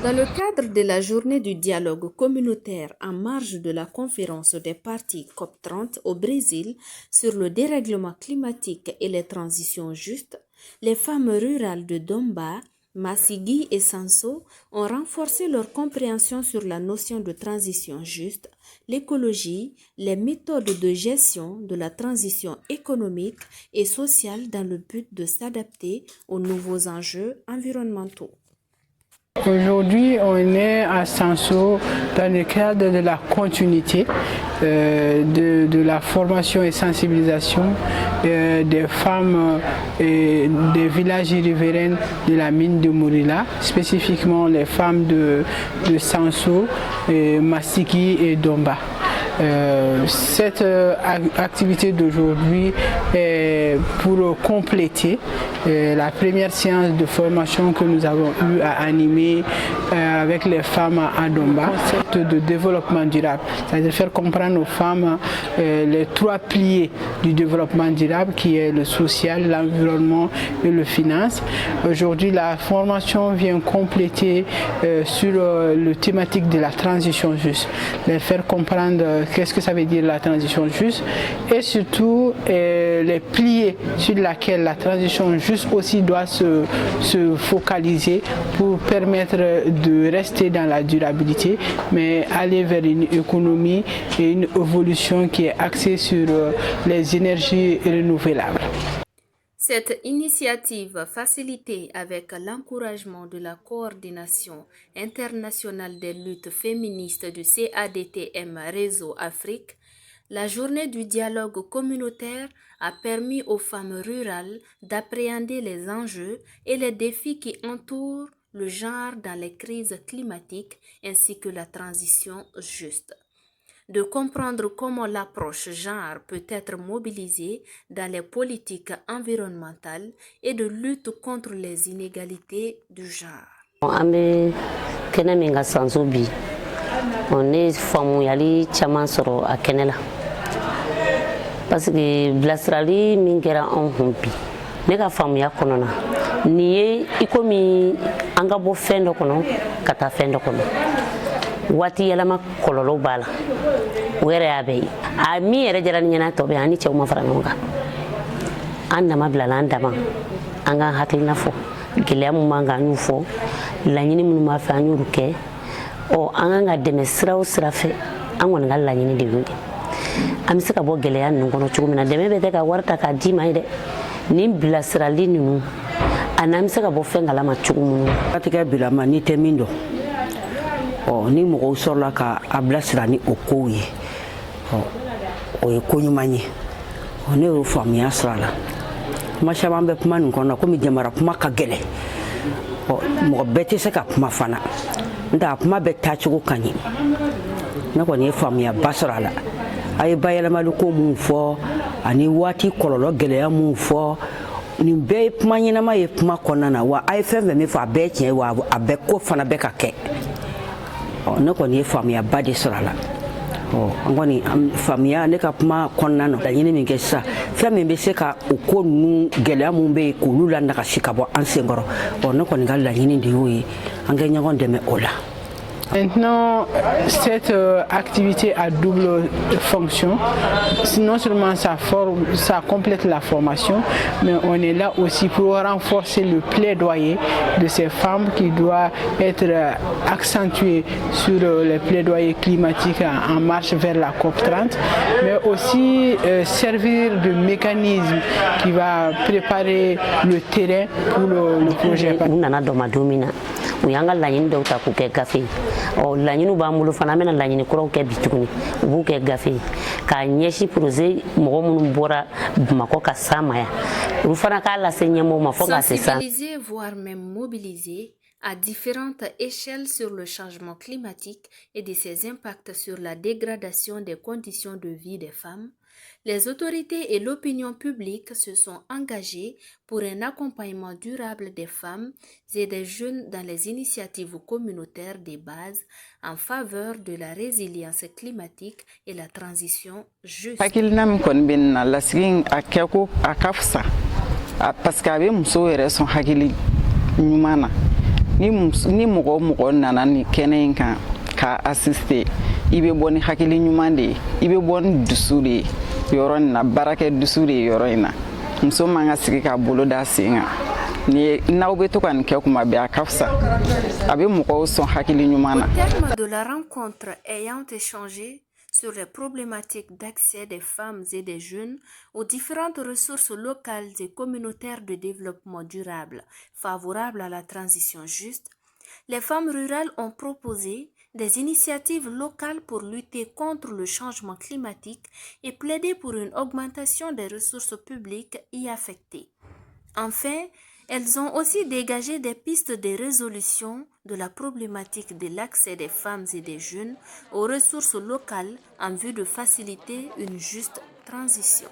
Dans le cadre de la journée du dialogue communautaire en marge de la conférence des parties COP30 au Brésil sur le dérèglement climatique et les transitions justes, les femmes rurales de Domba, Massigui et Sanso ont renforcé leur compréhension sur la notion de transition juste, l'écologie, les méthodes de gestion de la transition économique et sociale dans le but de s'adapter aux nouveaux enjeux environnementaux. Aujourd'hui, on est à Sanso dans le cadre de la continuité de la formation et sensibilisation des femmes et des villages riverains de la mine de Mourila, spécifiquement les femmes de Sanso, Massigui et Domba. Cette activité d'aujourd'hui est pour compléter la première séance de formation que nous avons eu à animer avec les femmes à Domba, concept de développement durable, c'est-à-dire faire comprendre aux femmes les trois piliers du développement durable qui est le social, l'environnement et le finance. Aujourd'hui, la formation vient compléter sur le thématique de la transition juste, les faire comprendre qu'est-ce que ça veut dire la transition juste et surtout les piliers sur lesquels la transition juste aussi doit se focaliser pour permettre de rester dans la durabilité mais aller vers une économie et une évolution qui est axée sur les énergies renouvelables. Cette initiative facilitée avec l'encouragement de la coordination internationale des luttes féministes du CADTM Réseau Afrique, la journée du dialogue communautaire a permis aux femmes rurales d'appréhender les enjeux et les défis qui entourent le genre dans les crises climatiques ainsi que la transition juste. De comprendre comment l'approche genre peut être mobilisée dans les politiques environnementales et de lutte contre les inégalités du genre. On est famille chaman soro a kenela parce que bilasirali min kɛra an hun bi ne ka faamuya kɔnɔna ni ye i komi an ka bɔ fɛn dɔ kɔnɔ ka taa fɛn dɔ kɔnɔ waati yɛlɛma kɔlɔlɔ b'a la o yɛrɛ y'a bɛɛ ye a min yɛrɛ jara ni ɲɛna tɔ bɛ an ni cɛw ma fara ɲɔgɔn kan an dama bilala an dama an ka hakilina fɔ gɛlɛya mun b'an kan an y'u fɔ laɲini minnu b'a fɛ an y'olu kɛ an ka dɛmɛ sira o sira fɛ an kɔni ka laɲini de y'o ye an bɛ se ka bɔ gɛlɛya ninnu kɔnɔ cogo min na dɛmɛ bɛ tɛ ka wari ta k'a d'i ma ye dɛ nin bilasirali ninnu a n'an bɛ se ka bɔ fɛn kalama cogo minnu na. Siratigɛ bilama n'i tɛ min dɔn ni mɔgɔw sɔrɔla ka a bilasira ni o kow ye o ye ko ɲuman ye ne y'o faamuya sira la kuma caman bɛ kuma nin kɔnɔ komi jamana kuma ka gɛlɛn mɔgɔ bɛɛ tɛ se ka kuma fana nta a kuma bɛ taa cogo ka ɲi ne kɔni ye faamuya ba sɔrɔ a la a ye bayɛlɛmali ko mun fɔ ani waati kɔlɔlɔ gɛlɛya mun fɔ nin bɛɛ ye kuma ɲɛnama ye kuma kɔnɔna na wa a ye fɛn fɛn min fɔ a bɛɛ tiɲɛ wa a bɛɛ ko fana bɛ ka kɛ ne kɔni ye faamuya ba de sɔrɔ a la an kɔni faamuya ne ka kuma kɔnɔna na laɲini min kɛ sisan fɛn min bɛ se ka o ko ninnu gɛlɛya mun bɛ yen k'olu lanagasi ka bɔ an senkɔrɔ ne kɔni ka laɲini de y'o ye an ka ɲɔgɔn dɛmɛ o la. Maintenant, cette activité a double fonction. Non seulement ça complète la formation, mais on est là aussi pour renforcer le plaidoyer de ces femmes qui doit être accentué sur les plaidoyers climatiques en marche vers la COP30, mais aussi servir de mécanisme qui va préparer le terrain pour le projet. U y'an ka laɲini dɔw ta k'u kɛ gafe ye laɲiniw b'an bolo fana an bɛna laɲini kuraw kɛ bi tuguni u b'u kɛ gafe ye k'a ɲɛsin projet mɔgɔ minnu bɔra Bamakɔ ka s'an ma yan olu fana k'a lase ɲɛmɔgɔw ma fo ka se san. Sensibiliser voire même mobiliser à différentes échelles sur le changement climatique et de ses impacts sur la dégradation des conditions de vie des femmes, les autorités et l'opinion publique se sont engagées pour un accompagnement durable des femmes et des jeunes dans les initiatives communautaires de base en faveur de la résilience climatique et la transition juste. Hakilina min kɔni bɛ na lasigi a kɛko a ka fisa parce que a bɛ musow yɛrɛ sɔn hakili ɲuman na ni mɔgɔ mɔgɔ nana ni kɛnɛ in kan ka assister i bɛ bɔ ni hakili ɲuman de ye i bɛ bɔ ni dusu de ye yɔrɔ in na baarakɛ dusu de ye yɔrɔ in na muso man ka sigi k'a bolo da sen kan n'aw bɛ to ka nin kɛ kuma bɛɛ a ka fisa a bɛ mɔgɔw sɔn hakili ɲuman na. Au terme de la rencontre ayant échangé sur les problématiques d'accès des femmes et des jeunes aux différentes ressources locales et communautaires de développement durable favorables à la transition juste, les femmes rurales ont proposé des initiatives locales pour lutter contre le changement climatique et plaider pour une augmentation des ressources publiques y affectées. Enfin, elles ont aussi dégagé des pistes de résolution de la problématique de l'accès des femmes et des jeunes aux ressources locales en vue de faciliter une juste transition.